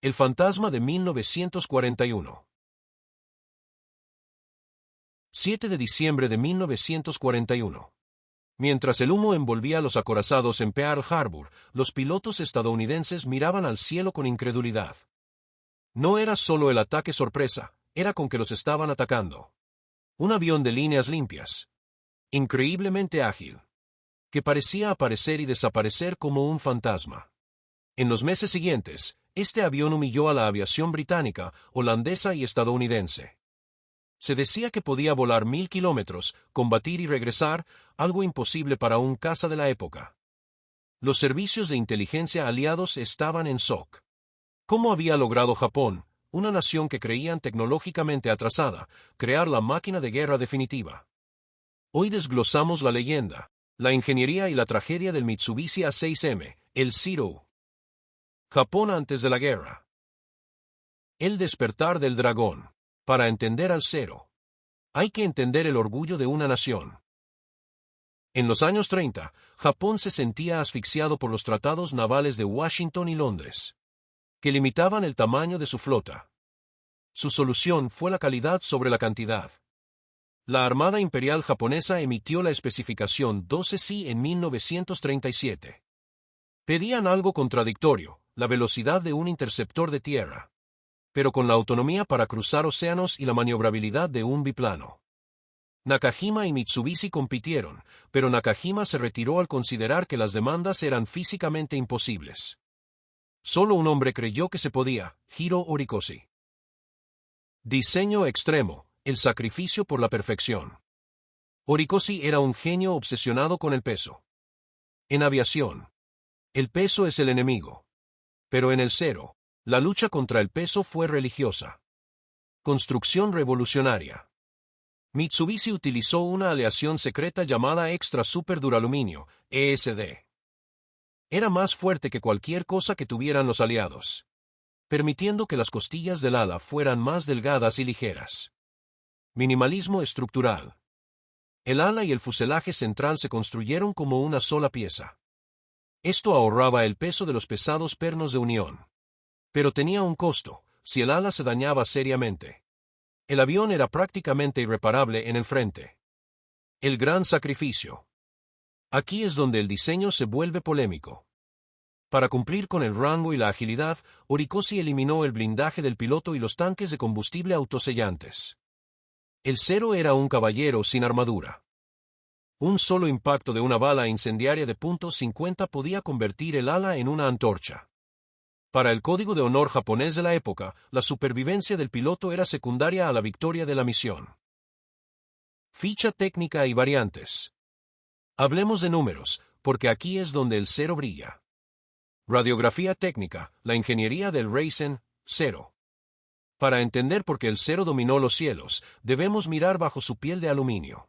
El fantasma de 1941. 7 de diciembre de 1941. Mientras el humo envolvía a los acorazados en Pearl Harbor, los pilotos estadounidenses miraban al cielo con incredulidad. No era solo el ataque sorpresa, era con que los estaban atacando. Un avión de líneas limpias, increíblemente ágil, que parecía aparecer y desaparecer como un fantasma. En los meses siguientes, este avión humilló a la aviación británica, holandesa y estadounidense. Se decía que podía volar 1000 kilómetros, combatir y regresar, algo imposible para un caza de la época. Los servicios de inteligencia aliados estaban en shock. ¿Cómo había logrado Japón, una nación que creían tecnológicamente atrasada, crear la máquina de guerra definitiva? Hoy desglosamos la leyenda, la ingeniería y la tragedia del Mitsubishi A6M, el Zero. Japón antes de la guerra. El despertar del dragón. Para entender al Zero, hay que entender el orgullo de una nación. En los años 30, Japón se sentía asfixiado por los tratados navales de Washington y Londres, que limitaban el tamaño de su flota. Su solución fue la calidad sobre la cantidad. La Armada Imperial Japonesa emitió la especificación 12C en 1937. Pedían algo contradictorio, la velocidad de un interceptor de tierra, pero con la autonomía para cruzar océanos y la maniobrabilidad de un biplano. Nakajima y Mitsubishi compitieron, pero Nakajima se retiró al considerar que las demandas eran físicamente imposibles. Solo un hombre creyó que se podía, Hiro Horikoshi. Diseño extremo, el sacrificio por la perfección. Horikoshi era un genio obsesionado con el peso. En aviación, el peso es el enemigo. Pero en el Zero, la lucha contra el peso fue religiosa. Construcción revolucionaria. Mitsubishi utilizó una aleación secreta llamada Extra Super Duraluminio, ESD. Era más fuerte que cualquier cosa que tuvieran los aliados, permitiendo que las costillas del ala fueran más delgadas y ligeras. Minimalismo estructural. El ala y el fuselaje central se construyeron como una sola pieza. Esto ahorraba el peso de los pesados pernos de unión. Pero tenía un costo, si el ala se dañaba seriamente. El avión era prácticamente irreparable en el frente. El gran sacrificio. Aquí es donde el diseño se vuelve polémico. Para cumplir con el rango y la agilidad, Horikoshi eliminó el blindaje del piloto y los tanques de combustible autosellantes. El Zero era un caballero sin armadura. Un solo impacto de una bala incendiaria de .50 podía convertir el ala en una antorcha. Para el código de honor japonés de la época, la supervivencia del piloto era secundaria a la victoria de la misión. Ficha técnica y variantes. Hablemos de números, porque aquí es donde el Zero brilla. Radiografía técnica, la ingeniería del Raizen, Zero. Para entender por qué el Zero dominó los cielos, debemos mirar bajo su piel de aluminio.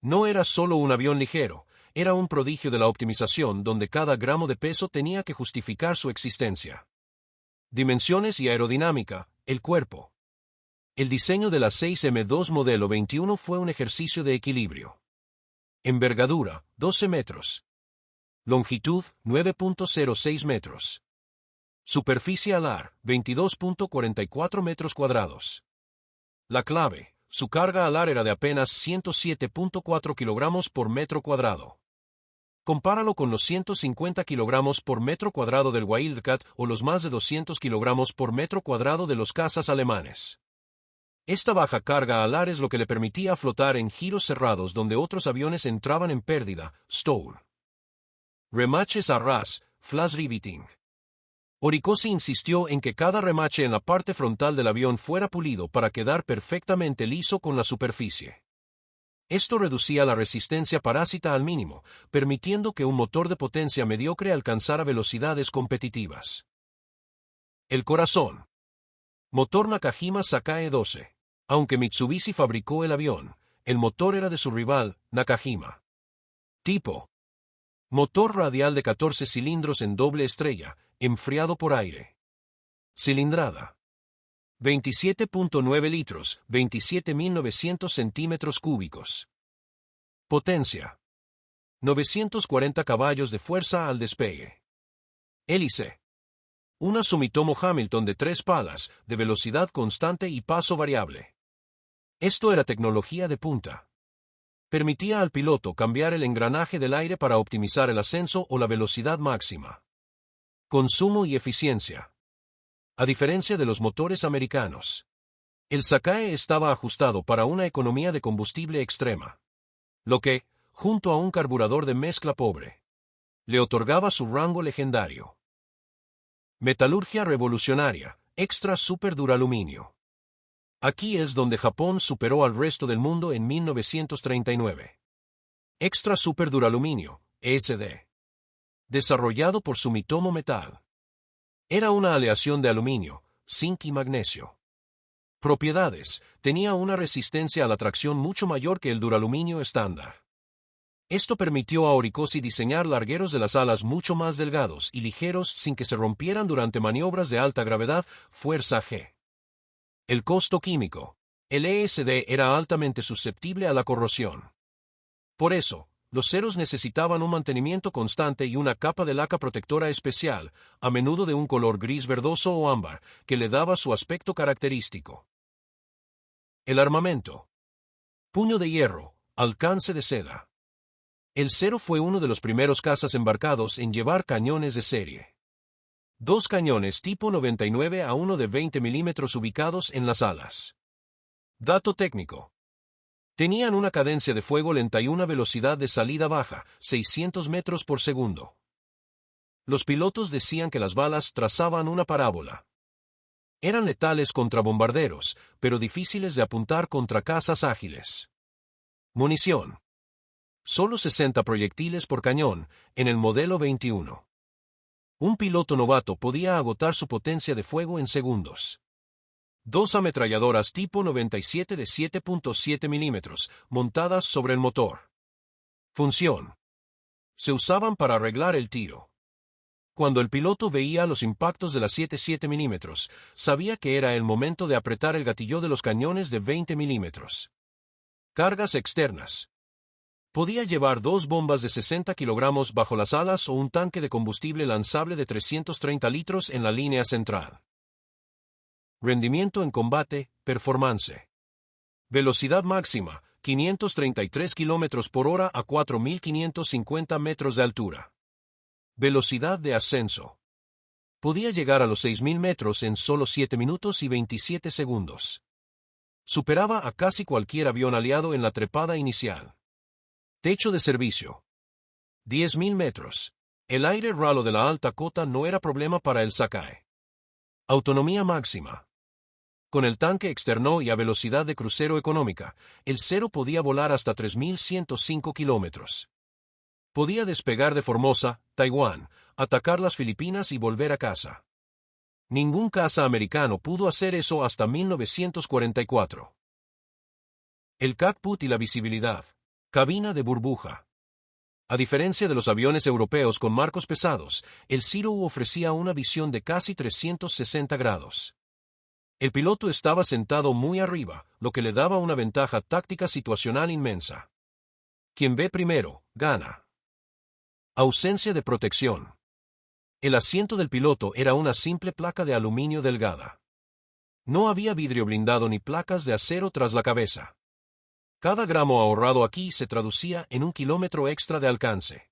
No era solo un avión ligero, era un prodigio de la optimización donde cada gramo de peso tenía que justificar su existencia. Dimensiones y aerodinámica, el cuerpo. El diseño de la 6M2 modelo 21 fue un ejercicio de equilibrio. Envergadura, 12 metros. Longitud, 9.06 metros. Superficie alar, 22.44 metros cuadrados. La clave. Su carga alar era de apenas 107.4 kilogramos por metro cuadrado. Compáralo con los 150 kilogramos por metro cuadrado del Wildcat o los más de 200 kilogramos por metro cuadrado de los cazas alemanes. Esta baja carga alar es lo que le permitía flotar en giros cerrados donde otros aviones entraban en pérdida, stall. Remaches a ras, flash riveting. Horikoshi insistió en que cada remache en la parte frontal del avión fuera pulido para quedar perfectamente liso con la superficie. Esto reducía la resistencia parásita al mínimo, permitiendo que un motor de potencia mediocre alcanzara velocidades competitivas. El corazón. Motor Nakajima Sakae 12. Aunque Mitsubishi fabricó el avión, el motor era de su rival, Nakajima. Tipo. Motor radial de 14 cilindros en doble estrella, enfriado por aire. Cilindrada. 27.9 litros, 27.900 centímetros cúbicos. Potencia. 940 caballos de fuerza al despegue. Hélice. Una Sumitomo Hamilton de 3 palas, de velocidad constante y paso variable. Esto era tecnología de punta. Permitía al piloto cambiar el engranaje del aire para optimizar el ascenso o la velocidad máxima. Consumo y eficiencia. A diferencia de los motores americanos, el Sakae estaba ajustado para una economía de combustible extrema, lo que, junto a un carburador de mezcla pobre, le otorgaba su rango legendario. Metalurgia revolucionaria, extra super duraluminio. Aquí es donde Japón superó al resto del mundo en 1939. Extra super duraluminio, ESD. Desarrollado por Sumitomo Metal. Era una aleación de aluminio, zinc y magnesio. Propiedades: tenía una resistencia a la tracción mucho mayor que el duraluminio estándar. Esto permitió a Horikoshi diseñar largueros de las alas mucho más delgados y ligeros sin que se rompieran durante maniobras de alta gravedad, fuerza G. El costo químico. El ESD era altamente susceptible a la corrosión. Por eso, los ceros necesitaban un mantenimiento constante y una capa de laca protectora especial, a menudo de un color gris verdoso o ámbar, que le daba su aspecto característico. El armamento. Puño de hierro, alcance de seda. El Zero fue uno de los primeros cazas embarcados en llevar cañones de serie. 2 cañones tipo 99 a 1 de 20 milímetros ubicados en las alas. Dato técnico. Tenían una cadencia de fuego lenta y una velocidad de salida baja, 600 metros por segundo. Los pilotos decían que las balas trazaban una parábola. Eran letales contra bombarderos, pero difíciles de apuntar contra cazas ágiles. Munición. Solo 60 proyectiles por cañón, en el modelo 21. Un piloto novato podía agotar su potencia de fuego en segundos. 2 ametralladoras tipo 97 de 7.7 milímetros, montadas sobre el motor. Función. Se usaban para arreglar el tiro. Cuando el piloto veía los impactos de las 7.7 milímetros, sabía que era el momento de apretar el gatillo de los cañones de 20 milímetros. Cargas externas. Podía llevar 2 bombas de 60 kilogramos bajo las alas o un tanque de combustible lanzable de 330 litros en la línea central. Rendimiento en combate, performance. Velocidad máxima, 533 km por hora a 4.550 metros de altura. Velocidad de ascenso. Podía llegar a los 6.000 metros en solo 7 minutos y 27 segundos. Superaba a casi cualquier avión aliado en la trepada inicial. Techo de servicio. 10.000 metros. El aire ralo de la alta cota no era problema para el Sakae. Autonomía máxima. Con el tanque externo y a velocidad de crucero económica, el Zero podía volar hasta 3.105 kilómetros. Podía despegar de Formosa, Taiwán, atacar las Filipinas y volver a casa. Ningún caza americano pudo hacer eso hasta 1944. El cockpit y la visibilidad. Cabina de burbuja. A diferencia de los aviones europeos con marcos pesados, el Zero ofrecía una visión de casi 360 grados. El piloto estaba sentado muy arriba, lo que le daba una ventaja táctica situacional inmensa. Quien ve primero, gana. Ausencia de protección. El asiento del piloto era una simple placa de aluminio delgada. No había vidrio blindado ni placas de acero tras la cabeza. Cada gramo ahorrado aquí se traducía en 1 kilómetro extra de alcance.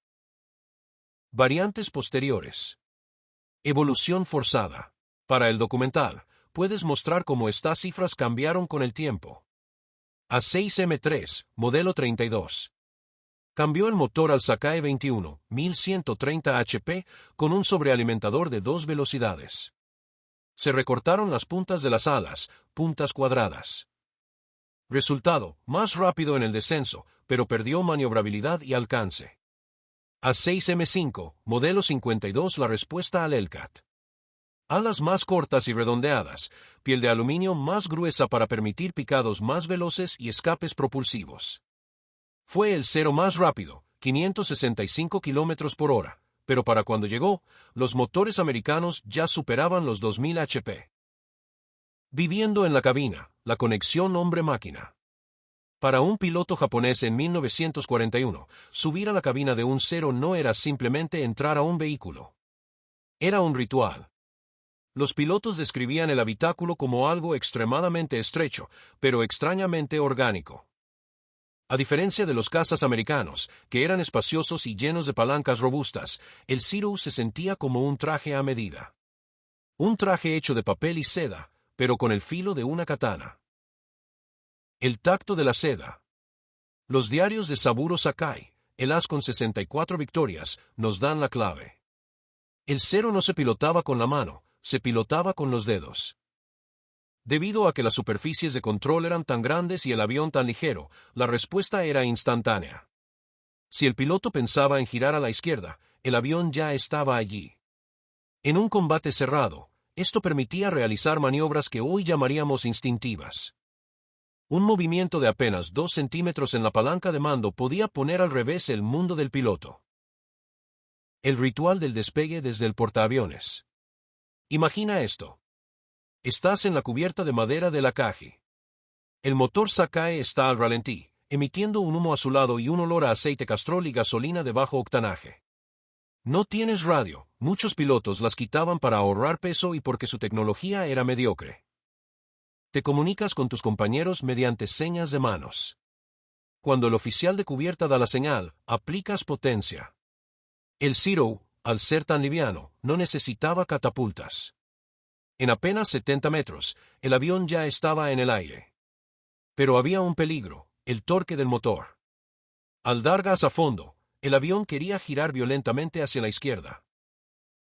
Variantes posteriores. Evolución forzada. Para el documental, puedes mostrar cómo estas cifras cambiaron con el tiempo. A6M3, modelo 32. Cambió el motor al Sakae 21, 1130 HP, con un sobrealimentador de 2 velocidades. Se recortaron las puntas de las alas, puntas cuadradas. Resultado, más rápido en el descenso, pero perdió maniobrabilidad y alcance. A6M5, modelo 52. La respuesta al Hellcat. Alas más cortas y redondeadas, piel de aluminio más gruesa para permitir picados más veloces y escapes propulsivos. Fue el Zero más rápido, 565 km por hora, pero para cuando llegó, los motores americanos ya superaban los 2000 HP. Viviendo en la cabina, la conexión hombre-máquina. Para un piloto japonés en 1941, subir a la cabina de un Zero no era simplemente entrar a un vehículo. Era un ritual. Los pilotos describían el habitáculo como algo extremadamente estrecho, pero extrañamente orgánico. A diferencia de los cazas americanos, que eran espaciosos y llenos de palancas robustas, el Zero se sentía como un traje a medida. Un traje hecho de papel y seda, pero con el filo de una katana. El tacto de la seda. Los diarios de Saburo Sakai, el as con 64 victorias, nos dan la clave. El Zero no se pilotaba con la mano, se pilotaba con los dedos. Debido a que las superficies de control eran tan grandes y el avión tan ligero, la respuesta era instantánea. Si el piloto pensaba en girar a la izquierda, el avión ya estaba allí. En un combate cerrado, esto permitía realizar maniobras que hoy llamaríamos instintivas. Un movimiento de apenas 2 centímetros en la palanca de mando podía poner al revés el mundo del piloto. El ritual del despegue desde el portaaviones. Imagina esto. Estás en la cubierta de madera del Akagi. El motor Sakai está al ralentí, emitiendo un humo azulado y un olor a aceite castrol y gasolina de bajo octanaje. No tienes radio, muchos pilotos las quitaban para ahorrar peso y porque su tecnología era mediocre. Te comunicas con tus compañeros mediante señas de manos. Cuando el oficial de cubierta da la señal, aplicas potencia. El Zero, al ser tan liviano, no necesitaba catapultas. En apenas 70 metros, el avión ya estaba en el aire. Pero había un peligro, el torque del motor. Al dar gas a fondo, el avión quería girar violentamente hacia la izquierda.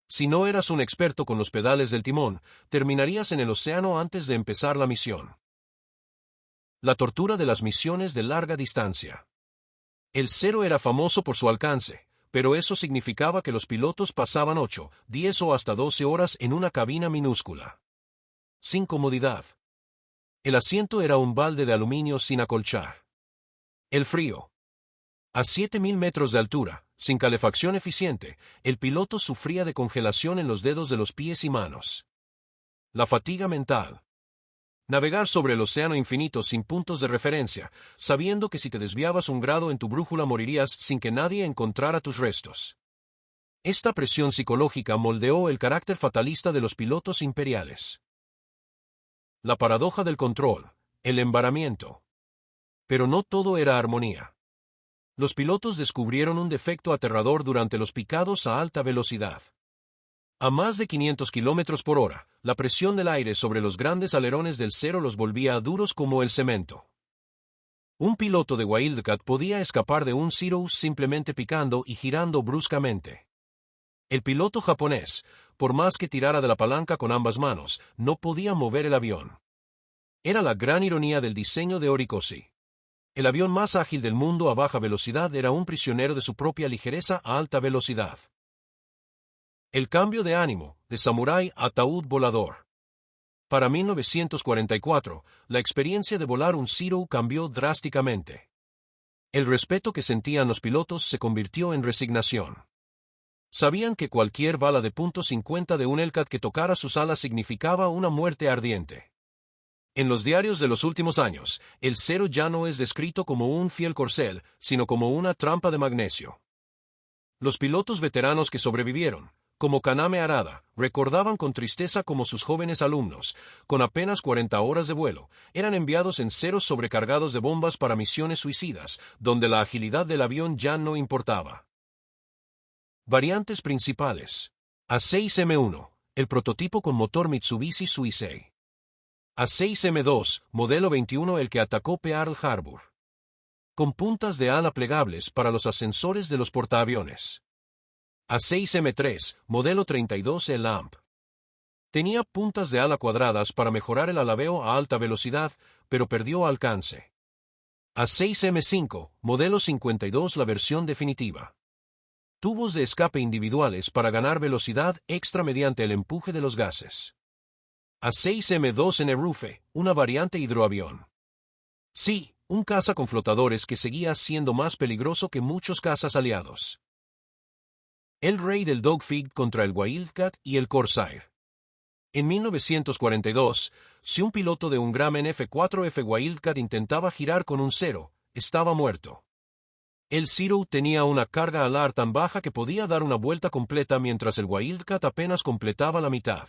Si no eras un experto con los pedales del timón, terminarías en el océano antes de empezar la misión. La tortura de las misiones de larga distancia. El Zero era famoso por su alcance, pero eso significaba que los pilotos pasaban 8, 10 o hasta 12 horas en una cabina minúscula. Sin comodidad. El asiento era un balde de aluminio sin acolchar. El frío. A 7.000 metros de altura, sin calefacción eficiente, el piloto sufría de congelación en los dedos de los pies y manos. La fatiga mental. Navegar sobre el océano infinito sin puntos de referencia, sabiendo que si te desviabas un grado en tu brújula morirías sin que nadie encontrara tus restos. Esta presión psicológica moldeó el carácter fatalista de los pilotos imperiales. La paradoja del control, el embaramiento. Pero no todo era armonía. Los pilotos descubrieron un defecto aterrador durante los picados a alta velocidad. A más de 500 km por hora, la presión del aire sobre los grandes alerones del Zero los volvía duros como el cemento. Un piloto de Wildcat podía escapar de un Zero simplemente picando y girando bruscamente. El piloto japonés, por más que tirara de la palanca con ambas manos, no podía mover el avión. Era la gran ironía del diseño de Orikoshi. El avión más ágil del mundo a baja velocidad era un prisionero de su propia ligereza a alta velocidad. El cambio de ánimo, de samurái a ataúd volador. Para 1944, la experiencia de volar un Zero cambió drásticamente. El respeto que sentían los pilotos se convirtió en resignación. Sabían que cualquier bala de .50 de un Hellcat que tocara sus alas significaba una muerte ardiente. En los diarios de los últimos años, el Zero ya no es descrito como un fiel corcel, sino como una trampa de magnesio. Los pilotos veteranos que sobrevivieron, como Kaname Arada, recordaban con tristeza cómo sus jóvenes alumnos, con apenas 40 horas de vuelo, eran enviados en Zeros sobrecargados de bombas para misiones suicidas, donde la agilidad del avión ya no importaba. Variantes principales. A6M1, el prototipo con motor Mitsubishi Suisei. A6M2, modelo 21, el que atacó Pearl Harbor. Con puntas de ala plegables para los ascensores de los portaaviones. A6M3, modelo 32, el AMP. Tenía puntas de ala cuadradas para mejorar el alabeo a alta velocidad, pero perdió alcance. A6M5, modelo 52, la versión definitiva. Tubos de escape individuales para ganar velocidad extra mediante el empuje de los gases. A6M2 Enerufe, una variante hidroavión. Sí, un caza con flotadores que seguía siendo más peligroso que muchos cazas aliados. El rey del dogfight contra el Wildcat y el Corsair. En 1942, si un piloto de un Grumman F4F Wildcat intentaba girar con un Zero, estaba muerto. El Zero tenía una carga alar tan baja que podía dar una vuelta completa mientras el Wildcat apenas completaba la mitad.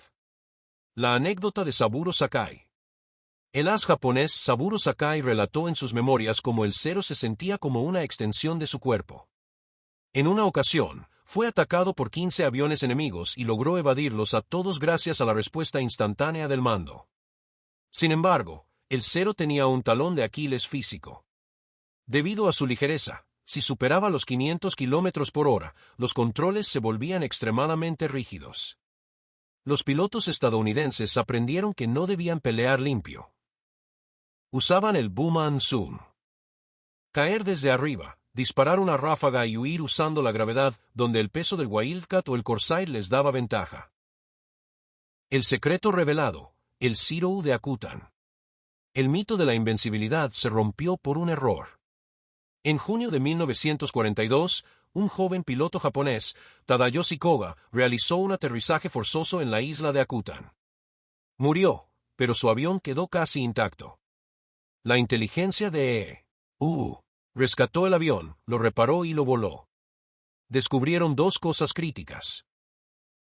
La anécdota de Saburo Sakai. El as japonés Saburo Sakai relató en sus memorias cómo el Zero se sentía como una extensión de su cuerpo. En una ocasión, fue atacado por 15 aviones enemigos y logró evadirlos a todos gracias a la respuesta instantánea del mando. Sin embargo, el Zero tenía un talón de Aquiles físico. Debido a su ligereza, si superaba los 500 km por hora, los controles se volvían extremadamente rígidos. Los pilotos estadounidenses aprendieron que no debían pelear limpio. Usaban el boom and zoom. Caer desde arriba, disparar una ráfaga y huir usando la gravedad, donde el peso del Wildcat o el Corsair les daba ventaja. El secreto revelado, el Zero de Akutan. El mito de la invencibilidad se rompió por un error. En junio de 1942, un joven piloto japonés, Tadayoshi Koga, realizó un aterrizaje forzoso en la isla de Akutan. Murió, pero su avión quedó casi intacto. La inteligencia de E.U. rescató el avión, lo reparó y lo voló. Descubrieron dos cosas críticas.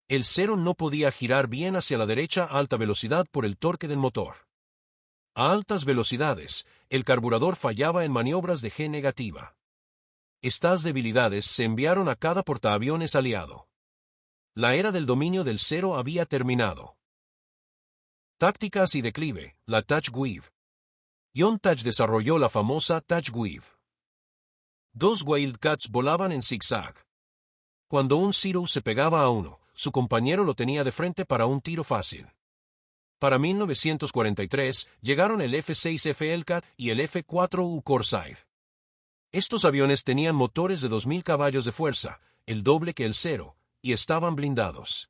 El Zero no podía girar bien hacia la derecha a alta velocidad por el torque del motor. A altas velocidades, el carburador fallaba en maniobras de G negativa. Estas debilidades se enviaron a cada portaaviones aliado. La era del dominio del Zero había terminado. Tácticas y declive, la Touch Weave. John Touch desarrolló la famosa Touch Weave. Dos Wildcats volaban en zigzag. Cuando un Zero se pegaba a uno, su compañero lo tenía de frente para un tiro fácil. Para 1943 llegaron el F-6F Hellcat y el F-4U Corsair. Estos aviones tenían motores de 2000 caballos de fuerza, el doble que el Zero, y estaban blindados.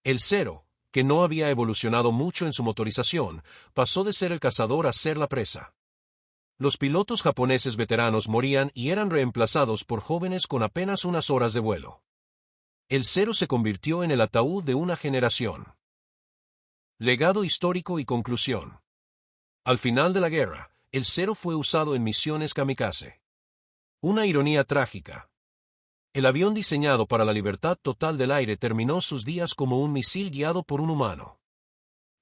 El Zero, que no había evolucionado mucho en su motorización, pasó de ser el cazador a ser la presa. Los pilotos japoneses veteranos morían y eran reemplazados por jóvenes con apenas unas horas de vuelo. El Zero se convirtió en el ataúd de una generación. Legado histórico y conclusión. Al final de la guerra, el Zero fue usado en misiones kamikaze. Una ironía trágica. El avión diseñado para la libertad total del aire terminó sus días como un misil guiado por un humano.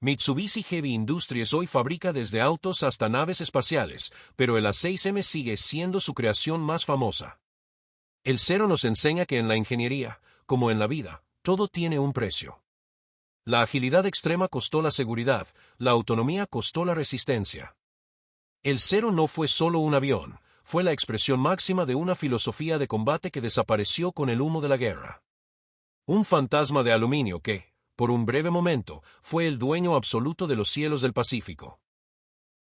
Mitsubishi Heavy Industries hoy fabrica desde autos hasta naves espaciales, pero el A6M sigue siendo su creación más famosa. El Zero nos enseña que en la ingeniería, como en la vida, todo tiene un precio. La agilidad extrema costó la seguridad, la autonomía costó la resistencia. El Zero no fue solo un avión, fue la expresión máxima de una filosofía de combate que desapareció con el humo de la guerra. Un fantasma de aluminio que, por un breve momento, fue el dueño absoluto de los cielos del Pacífico.